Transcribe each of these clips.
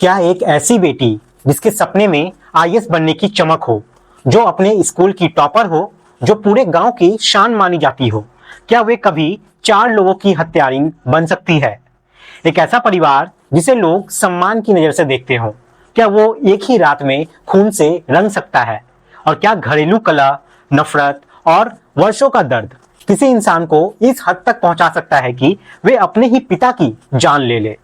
क्या एक ऐसी बेटी जिसके सपने में आईएएस बनने की चमक हो, जो अपने स्कूल की टॉपर हो, जो पूरे गांव की शान मानी जाती हो, क्या वे कभी 4 लोगों की हत्यारिन बन सकती है? एक ऐसा परिवार जिसे लोग सम्मान की नजर से देखते हो, क्या वो एक ही रात में खून से रंग सकता है? और क्या घरेलू कलह, नफरत और वर्षों का दर्द किसी इंसान को इस हद तक पहुंचा सकता है कि वे अपने ही पिता की जान ले ले?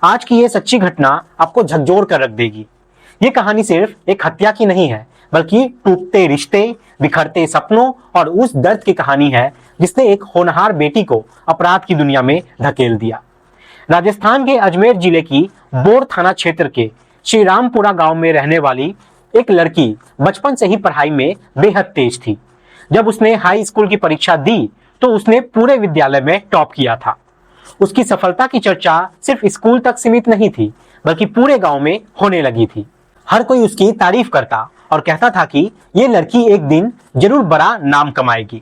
आज की ये सच्ची घटना आपको झकझोर कर रख देगी। ये कहानी सिर्फ एक हत्या की नहीं है, बल्कि टूटते रिश्ते, बिखरते सपनों और उस दर्द की कहानी है जिसने एक होनहार बेटी को अपराध की दुनिया में धकेल दिया। राजस्थान के अजमेर जिले की बोर थाना क्षेत्र के श्री रामपुरा गांव में रहने वाली एक लड़की बचपन से ही पढ़ाई में बेहद तेज थी। जब उसने हाई स्कूल की परीक्षा दी तो उसने पूरे विद्यालय में टॉप किया था। उसकी सफलता की चर्चा सिर्फ स्कूल तक सीमित नहीं थी, बल्कि पूरे गांव में होने लगी थी। हर कोई उसकी तारीफ करता और कहता था कि ये लड़की एक दिन जरूर बड़ा नाम कमाएगी।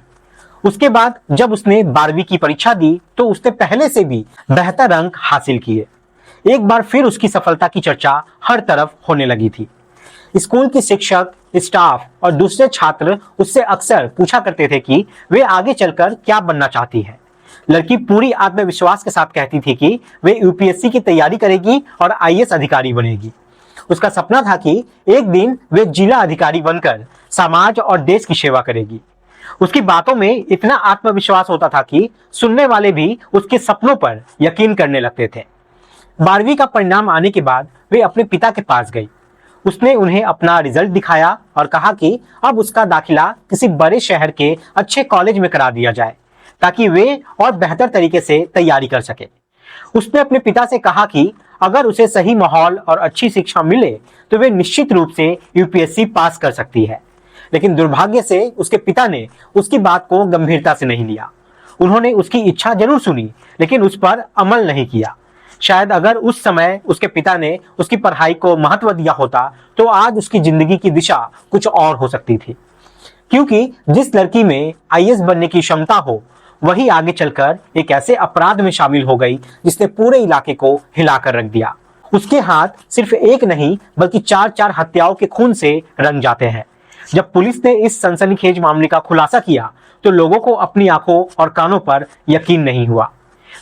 उसके बाद जब उसने 12वीं की परीक्षा दी तो उसने पहले से भी बेहतर अंक हासिल किए। एक बार फिर उसकी सफलता की चर्चा हर तरफ होने लगी थी। स्कूल के शिक्षक, स्टाफ और दूसरे छात्र उससे अक्सर पूछा करते थे कि वे आगे चलकर क्या बनना चाहती है। लड़की पूरी आत्मविश्वास के साथ कहती थी कि वे यूपीएससी की तैयारी करेगी और आईएएस अधिकारी बनेगी। उसका सपना था कि एक दिन वे जिला अधिकारी बनकर समाज और देश की सेवा करेगी। उसकी बातों में इतना आत्मविश्वास होता था कि सुनने वाले भी उसके सपनों पर यकीन करने लगते थे। 12वीं का परिणाम आने के बाद वे अपने पिता के पास गई। उसने उन्हें अपना रिजल्ट दिखाया और कहा कि अब उसका दाखिला किसी बड़े शहर के अच्छे कॉलेज में करा दिया जाए, ताकि वे और बेहतर तरीके से तैयारी कर सके। उसने अपने पिता से कहा कि अगर उसे सही माहौल और अच्छी शिक्षा मिले तो वे निश्चित रूप से यूपीएससी पास कर सकती है। लेकिन दुर्भाग्य से उसके पिता ने उसकी बात को गंभीरता से नहीं लिया। उन्होंने उसकी इच्छा जरूर सुनी, लेकिन उस पर अमल नहीं किया। शायद अगर उस समय उसके पिता ने उसकी पढ़ाई को महत्व दिया होता तो आज उसकी जिंदगी की दिशा कुछ और हो सकती थी। क्योंकि जिस लड़की में आईएएस बनने की क्षमता हो, वही आगे चलकर एक ऐसे अपराध में शामिल हो गई जिसने पूरे इलाके को हिलाकर रख दिया। उसके हाथ सिर्फ एक नहीं बल्कि 4 हत्याओं के खून से रंग जाते हैं। जब पुलिस ने इस सनसनीखेज मामले का खुलासा किया तो लोगों को अपनी आंखों और कानों पर यकीन नहीं हुआ।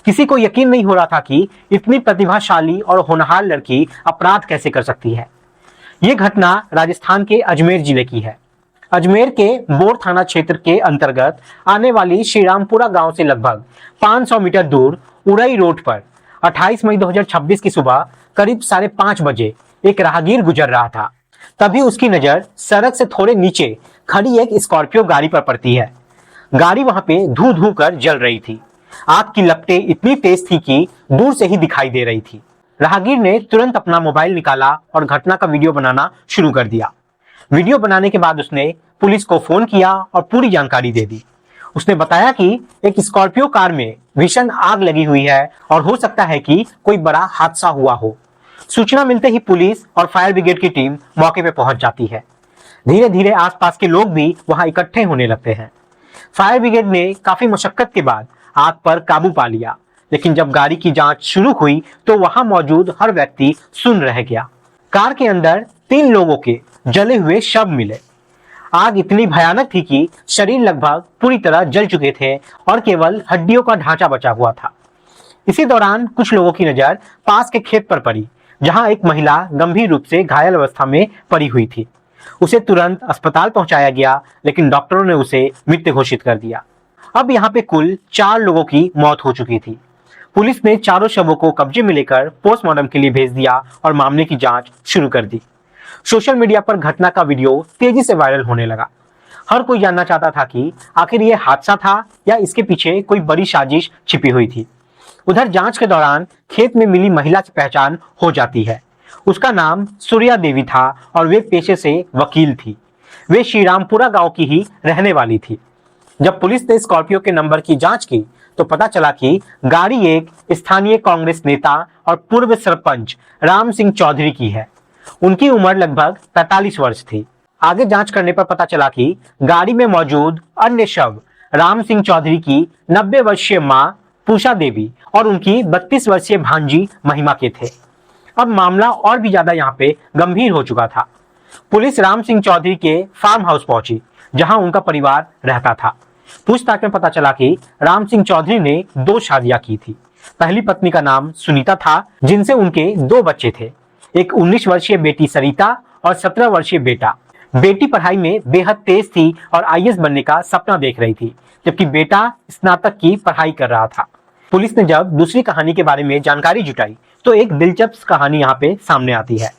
किसी को यकीन नहीं हो रहा था कि इतनी प्रतिभाशाली और होनहार लड़की अपराध कैसे कर सकती है। यह घटना राजस्थान के अजमेर जिले की है। अजमेर के बोर थाना क्षेत्र के अंतर्गत आने वाली श्रीरामपुरा गांव से लगभग 500 मीटर दूर उरई रोड पर 28 मई 2026 की सुबह करीब 5:30 बजे एक राहगीर गुजर रहा था। तभी उसकी नजर सड़क से थोड़े नीचे खड़ी एक स्कॉर्पियो गाड़ी पर पड़ती है। गाड़ी वहां पे धू धू कर जल रही थी। आग की लपटें इतनी तेज थी कि दूर से ही दिखाई दे रही थी। राहगीर ने तुरंत अपना मोबाइल निकाला और घटना का वीडियो बनाना शुरू कर दिया। वीडियो बनाने के बाद उसने पुलिस को फोन किया और पूरी जानकारी दे दी। उसने बताया कि एक स्कॉर्पियो कार में भीषण आग लगी हुई है और हो सकता है कि कोई बड़ा हादसा हुआ हो। सूचना मिलते ही पुलिस और फायर ब्रिगेड की टीम मौके पर पहुंच जाती है। धीरे धीरे आसपास के लोग भी वहां इकट्ठे होने लगते हैं। फायर ब्रिगेड ने काफी मशक्कत के बाद आग पर काबू पा लिया, लेकिन जब गाड़ी की जांच शुरू हुई तो वहां मौजूद हर व्यक्ति सुन्न रह गया। कार के अंदर 3 लोगों के जले हुए शव मिले। आग इतनी भयानक थी कि शरीर लगभग पूरी तरह जल चुके थे और केवल हड्डियों का ढांचा बचा हुआ था। इसी दौरान कुछ लोगों की नजर पास के खेत पर पड़ी, जहां एक महिला गंभीर रूप से घायल अवस्था में पड़ी हुई थी। उसे तुरंत अस्पताल पहुंचाया गया, लेकिन डॉक्टरों ने उसे मृत घोषित कर दिया। अब यहाँ पे कुल 4 लोगों की मौत हो चुकी थी। पुलिस ने चारों शवों को कब्जे में लेकर पोस्टमार्टम के लिए भेज दिया और मामले की जांच शुरू कर दी। सोशल मीडिया पर घटना का वीडियो तेजी से वायरल होने लगा। हर कोई जानना चाहता था कि आखिर ये हादसा था या इसके पीछे कोई बड़ी साजिश छिपी हुई थी। उधर जांच के दौरान खेत में मिली महिला की पहचान हो जाती है। उसका नाम सूर्या देवी था और वे पेशे से वकील थी। वे श्रीरामपुरा गांव की ही रहने वाली थी। जब पुलिस ने स्कॉर्पियो के नंबर की जांच की तो पता चला कि गाड़ी एक स्थानीय कांग्रेस नेता और पूर्व सरपंच राम सिंह चौधरी की है। उनकी उम्र लगभग 45 वर्ष थी। आगे जांच करने पर पता चला कि गाड़ी में मौजूद अन्य शव राम सिंह चौधरी की 90 वर्षीय मां पूषा देवी और उनकी 32 वर्षीय भांजी महिमा के थे। अब मामला और भी ज्यादा यहाँ पे गंभीर हो चुका था। पुलिस राम सिंह चौधरी के फार्म हाउस पहुंची, जहां उनका परिवार रहता था। पूछताछ में पता चला कि राम सिंह चौधरी ने 2 शादियां की थी। पहली पत्नी का नाम सुनीता था, जिनसे उनके 2 बच्चे थे, एक 19 वर्षीय बेटी सरिता और 17 वर्षीय बेटा। बेटी पढ़ाई में बेहद तेज थी और आईएएस बनने का सपना देख रही थी, जबकि बेटा स्नातक की पढ़ाई कर रहा था। पुलिस ने जब दूसरी कहानी के बारे में जानकारी जुटाई तो एक दिलचस्प कहानी यहाँ पे सामने आती है।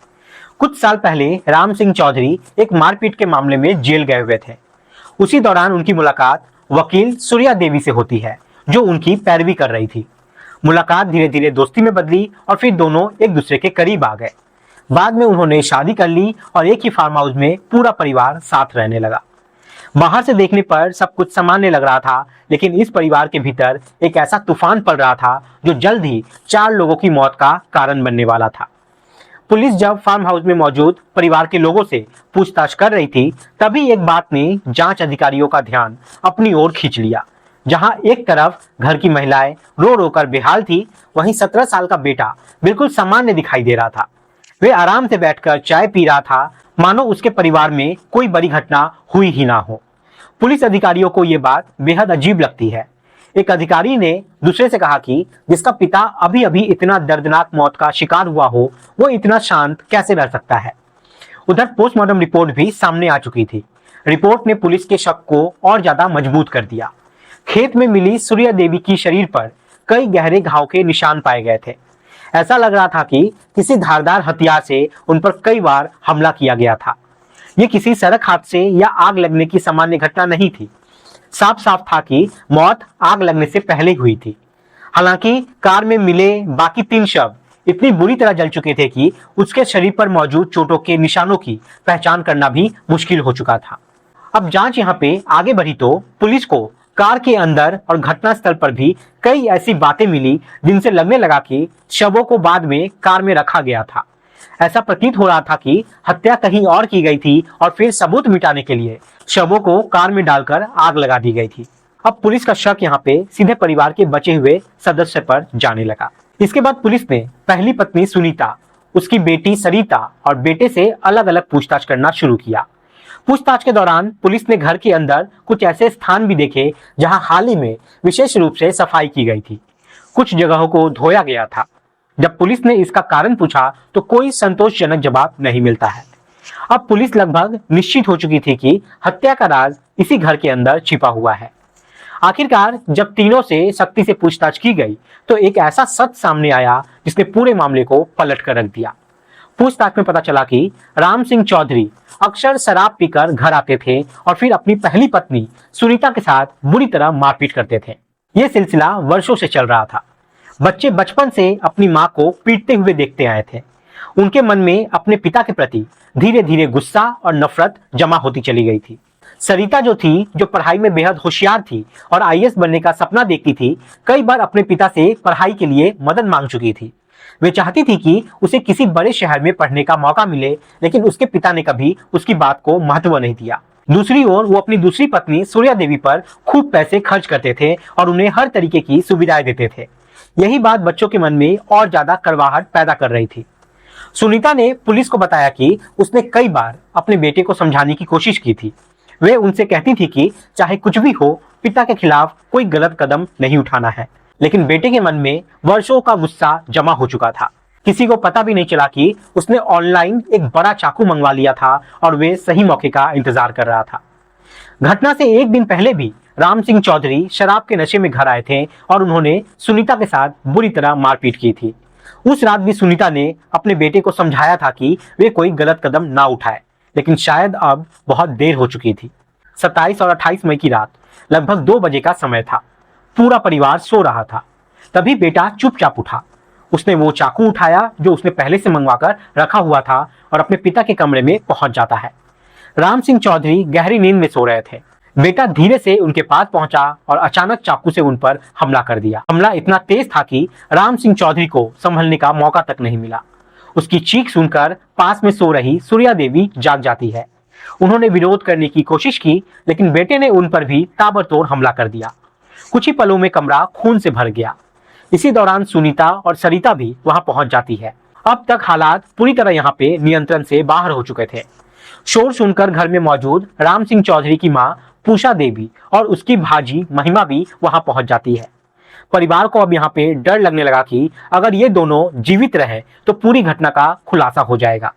कुछ साल पहले राम सिंह चौधरी एक मारपीट के मामले में जेल गए हुए थे। उसी दौरान उनकी मुलाकात वकील सूर्या देवी से होती है, जो उनकी पैरवी कर रही थी। मुलाकात धीरे धीरे दोस्ती में बदली और फिर दोनों एक दूसरे के करीब आ गए। बाद में उन्होंने शादी कर ली और एक ही फार्म हाउस में पूरा परिवार साथ रहने लगा। बाहर से देखने पर सब कुछ सामान्य लग रहा था, लेकिन इस परिवार के भीतर एक ऐसा तूफान पड़ रहा था जो जल्द ही 4 लोगों की मौत का कारण बनने वाला था। पुलिस जब फार्म हाउस में मौजूद परिवार के लोगों से पूछताछ कर रही थी, तभी एक बात ने जांच अधिकारियों का ध्यान अपनी ओर खींच लिया। जहां एक तरफ घर की महिलाएं रो रो कर बेहाल थी, वहीं 17 साल का बेटा बिल्कुल सामान्य दिखाई दे रहा था। वे आराम से बैठकर चाय पी रहा था, मानो उसके परिवार में कोई बड़ी घटना हुई ही ना हो। पुलिस अधिकारियों को यह बात बेहद अजीब लगती है। एक अधिकारी ने दूसरे से कहा कि जिसका पिता अभी अभी इतना दर्दनाक मौत का शिकार हुआ हो, वो इतना शांत कैसे रह सकता है। उधर पोस्टमार्टम रिपोर्ट भी सामने आ चुकी थी। रिपोर्ट ने पुलिस के शक को और ज्यादा मजबूत कर दिया। खेत में मिली सूर्या देवी की शरीर पर कई गहरे घाव के निशान पाए गए थे। ऐसा लग रहा था कि किसी धारदार हथियार से उन पर कई बार हमला किया गया था। ये किसी सड़क हादसे या आग लगने की सामान्य घटना नहीं थी। साफ साफ था कि मौत आग लगने से पहले हुई थी। हालांकि कार में मिले बाकी 3 शव इतनी बुरी तरह जल चुके थे कि उसके शरीर पर मौजूद चोटों के निशानों की पहचान करना भी मुश्किल हो चुका था। अब जांच यहाँ पे आगे बढ़ी तो पुलिस को कार के अंदर और घटनास्थल पर भी कई ऐसी बातें मिली जिनसे लगने लगा कि शवों को बाद में कार में रखा गया था। ऐसा प्रतीत हो रहा था कि हत्या कहीं और की गई थी और फिर सबूत मिटाने के लिए शवों को कार में डालकर आग लगा दी गई थी। अब पुलिस का शक यहाँ पे सीधे परिवार के बचे हुए सदस्य पर जाने लगा। इसके बाद पुलिस ने पहली पत्नी सुनीता, उसकी बेटी सरिता और बेटे से अलग अलग पूछताछ करना शुरू किया। पूछताछ के दौरान पुलिस ने घर के अंदर कुछ ऐसे स्थान भी देखे जहां हाल ही में विशेष रूप से सफाई की गई थी। कुछ जगहों को धोया गया था। जब पुलिस ने इसका कारण पूछा तो कोई संतोषजनक जवाब नहीं मिलता है। अब पुलिस लगभग निश्चित हो चुकी थी कि हत्या का राज इसी घर के अंदर छिपा हुआ है। आखिरकार जब तीनों से सख्ती से पूछताछ की गई तो एक ऐसा सच सामने आया जिसने पूरे मामले को पलट कर रख दिया। पूछताछ में पता चला कि राम सिंह चौधरी अक्सर शराब पीकर घर आते थे और फिर अपनी पहली पत्नी सुनीता के साथ बुरी तरह मारपीट करते थे। यह सिलसिला वर्षों से चल रहा था। बच्चे बचपन से अपनी मां को पीटते हुए देखते आए थे। उनके मन में अपने पिता के प्रति धीरे धीरे गुस्सा और नफरत जमा होती चली गई थी। सरिता जो थी, जो पढ़ाई में बेहद होशियार थी और आईएएस बनने का सपना देखती थी, कई बार अपने पिता से पढ़ाई के लिए मदद मांग चुकी थी। वे चाहती थी कि उसे किसी बड़े शहर में पढ़ने का मौका मिले, लेकिन उसके पिता ने कभी उसकी बात को महत्व नहीं दिया। दूसरी ओर वो अपनी दूसरी पत्नी सूर्या देवी पर खूब पैसे खर्च करते थे और उन्हें हर तरीके की सुविधाएं देते थे। यही बात बच्चों के मन में और ज्यादा कड़वाहट पैदा कर रही थी। सुनीता ने पुलिस को बताया कि उसने कई बार अपने बेटे को समझाने की कोशिश की थी। वे उनसे कहती थी कि चाहे कुछ भी हो, पिता के खिलाफ कोई गलत कदम नहीं उठाना है, लेकिन बेटे के मन में वर्षों का गुस्सा जमा हो चुका था। किसी को पता भी नहीं चला कि उसने ऑनलाइन एक बड़ा चाकू मंगवा लिया था और वे सही मौके का इंतजार कर रहा था। घटना से एक दिन पहले भी राम सिंह चौधरी शराब के नशे में घर आए थे और उन्होंने सुनीता के साथ बुरी तरह मारपीट की थी। उस रात भी सुनीता ने अपने बेटे को समझाया था कि वे कोई गलत कदम ना उठाए, लेकिन शायद अब बहुत देर हो चुकी थी। 27 और 28 मई की रात लगभग 2 बजे का समय था। पूरा परिवार सो रहा था। तभी बेटा चुपचाप उठा। उसने वो चाकू उठाया जो उसने पहले से मंगवाकर रखा हुआ था और अपने पिता के कमरे में पहुंच जाता है। राम सिंह चौधरी गहरी नींद में सो रहे थे। बेटा धीरे से उनके पास पहुंचा और अचानक चाकू से उन पर हमला कर दिया। हमला इतना तेज था कि राम सिंह चौधरी को संभलने का मौका तक नहीं मिला। उसकी चीख सुनकर पास में सो रही सूर्या देवी जाग जाती है। उन्होंने विरोध करने की कोशिश की, लेकिन बेटे ने उन पर भी ताबड़तोड़ हमला कर दिया। कुछ ही पलों में कमरा खून से भर गया। इसी दौरान सुनीता और सरिता भी वहां पहुंच जाती है। अब तक हालात पूरी तरह यहाँ पे नियंत्रण से बाहर हो चुके थे। शोर सुनकर घर में मौजूद राम सिंह चौधरी की मां पूषा देवी और उसकी भाजी महिमा भी वहां पहुंच जाती है। परिवार को अब यहाँ पे डर लगने लगा कि अगर ये दोनों जीवित रहे तो पूरी घटना का खुलासा हो जाएगा।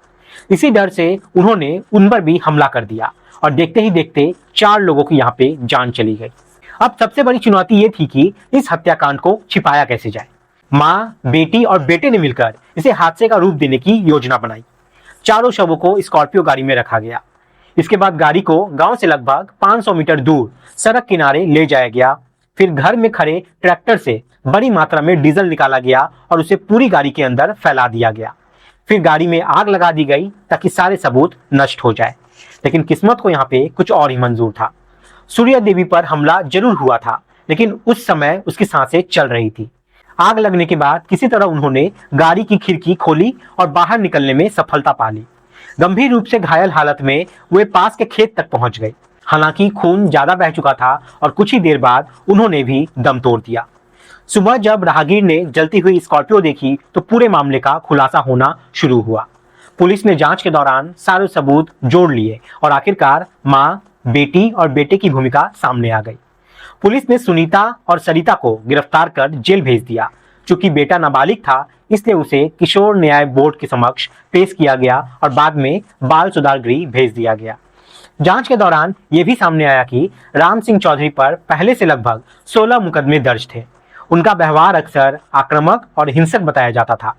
इसी डर से उन्होंने उन पर भी हमला कर दिया और देखते ही देखते 4 लोगों की यहाँ पे जान चली गई। अब सबसे बड़ी चुनौती ये थी कि इस हत्याकांड को छिपाया कैसे जाए। माँ, बेटी और बेटे ने मिलकर इसे हादसे का रूप देने की योजना बनाई। चारों शवों को स्कॉर्पियो गाड़ी में रखा गया। इसके बाद गाड़ी को गांव से लगभग 500 मीटर दूर सड़क किनारे ले जाया गया। फिर घर में खड़े ट्रैक्टर से बड़ी मात्रा में डीजल निकाला गया और उसे पूरी गाड़ी के अंदर फैला दिया गया। फिर गाड़ी में आग लगा दी गई ताकि सारे सबूत नष्ट हो जाए। लेकिन किस्मत को यहाँ पे कुछ और ही मंजूर था। सूर्या देवी पर हमला जरूर हुआ था, लेकिन उस समय उसकी सांसें चल रही थी। आग लगने के बाद किसी तरह उन्होंने गाड़ी की खिड़की खोली और बाहर निकलने में सफलता पा ली। गंभीर रूप से घायल हालत में वे पास के खेत तक पहुंच गए। हालांकि खून ज्यादा बह चुका था और कुछ ही देर बाद उन्होंने भी दम तोड़ दिया। सुबह जब राहगीर ने जलती हुई स्कॉर्पियो देखी तो पूरे मामले का खुलासा होना शुरू हुआ। पुलिस ने जांच के दौरान सारे सबूत जोड़ लिए और आखिरकार मां, बेटी और बेटे की भूमिका सामने आ गई। पुलिस ने सुनीता और सरिता को गिरफ्तार कर जेल भेज दिया। चूंकि बेटा नाबालिग था, इसलिए उसे किशोर न्याय बोर्ड के समक्ष पेश किया गया और बाद में बाल सुधार गृह भेज दिया गया। जांच के दौरान यह भी सामने आया कि राम सिंह चौधरी पर पहले से लगभग 16 मुकदमे दर्ज थे। उनका व्यवहार अक्सर आक्रामक और हिंसक बताया जाता था।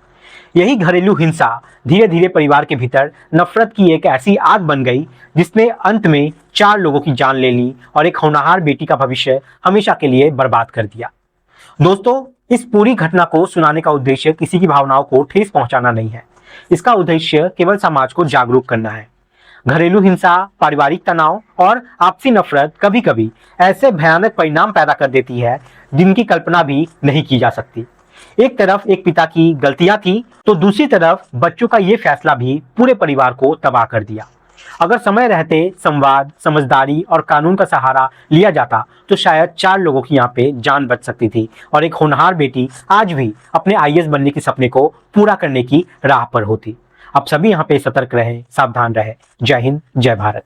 यही घरेलू हिंसा धीरे धीरे परिवार के भीतर नफरत की एक ऐसी आग बन गई जिसने अंत में 4 लोगों की जान ले ली और एक होनहार बेटी का भविष्य हमेशा के लिए बर्बाद कर दिया। दोस्तों, इस पूरी घटना को सुनाने का उद्देश्य किसी की भावनाओं को ठेस पहुंचाना नहीं है। इसका उद्देश्य केवल समाज को जागरूक करना है। घरेलू हिंसा, पारिवारिक तनाव और आपसी नफरत कभी कभी ऐसे भयानक परिणाम पैदा कर देती है जिनकी कल्पना भी नहीं की जा सकती। एक तरफ एक पिता की गलतियां थी तो दूसरी तरफ बच्चों का ये फैसला भी पूरे परिवार को तबाह कर दिया। अगर समय रहते संवाद, समझदारी और कानून का सहारा लिया जाता तो शायद 4 लोगों की यहाँ पे जान बच सकती थी और एक होनहार बेटी आज भी अपने IAS बनने के सपने को पूरा करने की राह पर होती। आप सभी यहाँ पे सतर्क रहें, सावधान रहें। जय हिंद, जय भारत।